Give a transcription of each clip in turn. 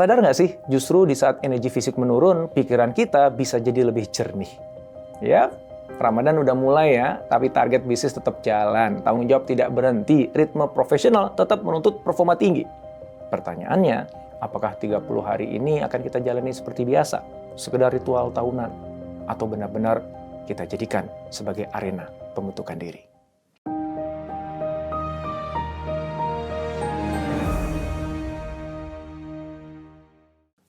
Sadar nggak sih, justru di saat energi fisik menurun, pikiran kita bisa jadi lebih jernih. Ya, Ramadan udah mulai ya, tapi target bisnis tetap jalan, tanggung jawab tidak berhenti, ritme profesional tetap menuntut performa tinggi. Pertanyaannya, apakah 30 hari ini akan kita jalani seperti biasa, sekedar ritual tahunan, atau benar-benar kita jadikan sebagai arena pembentukan diri?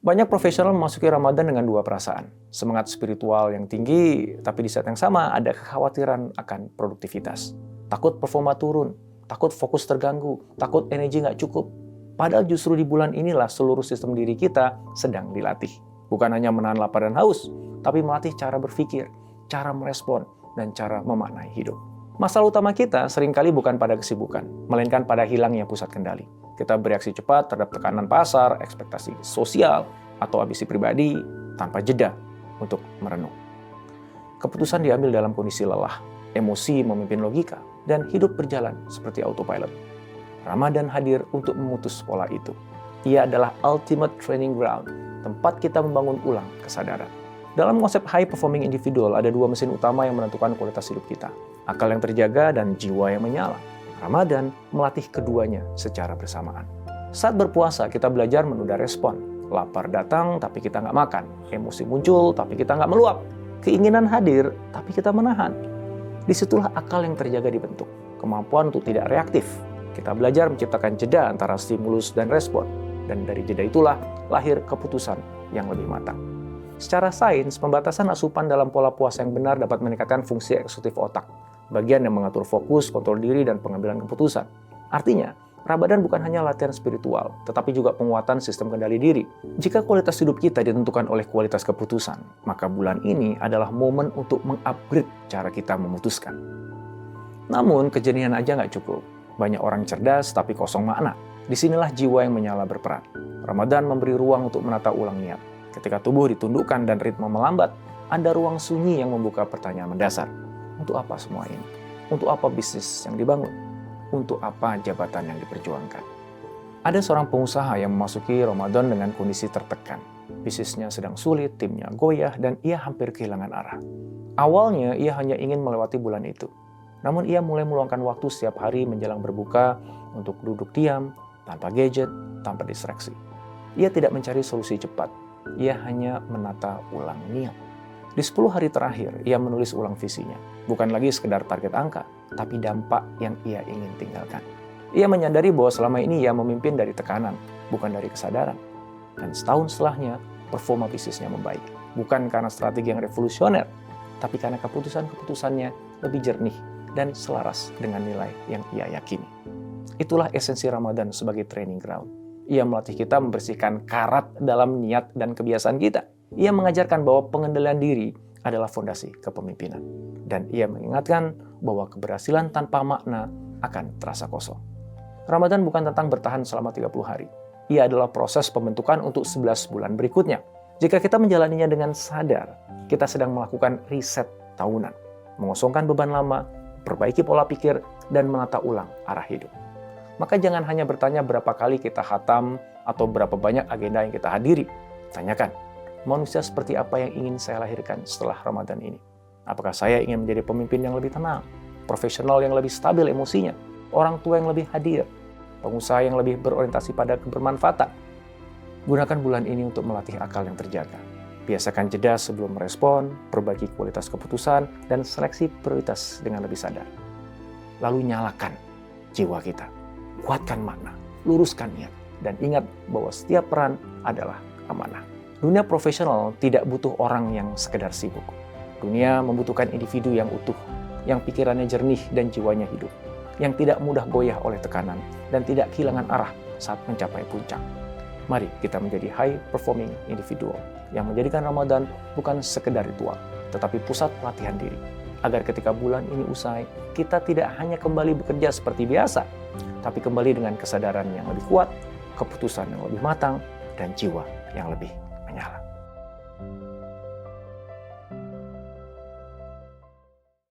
Banyak profesional memasuki Ramadan dengan dua perasaan. Semangat spiritual yang tinggi, tapi di saat yang sama ada kekhawatiran akan produktivitas. Takut performa turun, takut fokus terganggu, takut energi nggak cukup. Padahal justru di bulan inilah seluruh sistem diri kita sedang dilatih. Bukan hanya menahan lapar dan haus, tapi melatih cara berpikir, cara merespon, dan cara memaknai hidup. Masalah utama kita seringkali bukan pada kesibukan, melainkan pada hilangnya pusat kendali. Kita bereaksi cepat terhadap tekanan pasar, ekspektasi sosial, atau ambisi pribadi tanpa jeda untuk merenung. Keputusan diambil dalam kondisi lelah, emosi memimpin logika, dan hidup berjalan seperti autopilot. Ramadan hadir untuk memutus pola itu. Ia adalah ultimate training ground, tempat kita membangun ulang kesadaran. Dalam konsep high performing individual, ada dua mesin utama yang menentukan kualitas hidup kita. Akal yang terjaga dan jiwa yang menyala. Ramadan melatih keduanya secara bersamaan. Saat berpuasa, kita belajar menunda respon. Lapar datang, tapi kita nggak makan. Emosi muncul, tapi kita nggak meluap. Keinginan hadir, tapi kita menahan. Disitulah akal yang terjaga dibentuk. Kemampuan untuk tidak reaktif. Kita belajar menciptakan jeda antara stimulus dan respon. Dan dari jeda itulah lahir keputusan yang lebih matang. Secara sains, pembatasan asupan dalam pola puasa yang benar dapat meningkatkan fungsi eksekutif otak, bagian yang mengatur fokus, kontrol diri, dan pengambilan keputusan. Artinya, Ramadan bukan hanya latihan spiritual, tetapi juga penguatan sistem kendali diri. Jika kualitas hidup kita ditentukan oleh kualitas keputusan, maka bulan ini adalah momen untuk mengupgrade cara kita memutuskan. Namun, kejenian aja nggak cukup. Banyak orang cerdas tapi kosong makna. Disinilah jiwa yang menyala berperan. Ramadan memberi ruang untuk menata ulang niat. Ketika tubuh ditundukkan dan ritme melambat, ada ruang sunyi yang membuka pertanyaan mendasar. Untuk apa semua ini? Untuk apa bisnis yang dibangun? Untuk apa jabatan yang diperjuangkan? Ada seorang pengusaha yang memasuki Ramadan dengan kondisi tertekan. Bisnisnya sedang sulit, timnya goyah, dan ia hampir kehilangan arah. Awalnya ia hanya ingin melewati bulan itu. Namun ia mulai meluangkan waktu setiap hari menjelang berbuka untuk duduk diam, tanpa gadget, tanpa distraksi. Ia tidak mencari solusi cepat. Ia hanya menata ulang niat. Di 10 hari terakhir, ia menulis ulang visinya. Bukan lagi sekedar target angka, tapi dampak yang ia ingin tinggalkan. Ia menyadari bahwa selama ini ia memimpin dari tekanan, bukan dari kesadaran. Dan setahun setelahnya, performa bisnisnya membaik. Bukan karena strategi yang revolusioner, tapi karena keputusan-keputusannya lebih jernih dan selaras dengan nilai yang ia yakini. Itulah esensi Ramadan sebagai training ground. Ia melatih kita membersihkan karat dalam niat dan kebiasaan kita. Ia mengajarkan bahwa pengendalian diri adalah fondasi kepemimpinan. Dan ia mengingatkan bahwa keberhasilan tanpa makna akan terasa kosong. Ramadan bukan tentang bertahan selama 30 hari. Ia adalah proses pembentukan untuk 11 bulan berikutnya. Jika kita menjalaninya dengan sadar, kita sedang melakukan riset tahunan. Mengosongkan beban lama, perbaiki pola pikir, dan menata ulang arah hidup. Maka jangan hanya bertanya berapa kali kita khatam atau berapa banyak agenda yang kita hadiri. Tanyakan, manusia seperti apa yang ingin saya lahirkan setelah Ramadan ini? Apakah saya ingin menjadi pemimpin yang lebih tenang, profesional yang lebih stabil emosinya, orang tua yang lebih hadir, pengusaha yang lebih berorientasi pada kebermanfaatan? Gunakan bulan ini untuk melatih akal yang terjaga. Biasakan jeda sebelum merespon, perbaiki kualitas keputusan, dan seleksi prioritas dengan lebih sadar. Lalu nyalakan jiwa kita. Kuatkan makna, luruskan niat, dan ingat bahwa setiap peran adalah amanah. Dunia profesional tidak butuh orang yang sekedar sibuk. Dunia membutuhkan individu yang utuh, yang pikirannya jernih dan jiwanya hidup, yang tidak mudah goyah oleh tekanan, dan tidak kehilangan arah saat mencapai puncak. Mari kita menjadi high performing individual yang menjadikan Ramadan bukan sekedar ritual, tetapi pusat pelatihan diri. Agar ketika bulan ini usai, kita tidak hanya kembali bekerja seperti biasa, tapi kembali dengan kesadaran yang lebih kuat, keputusan yang lebih matang, dan jiwa yang lebih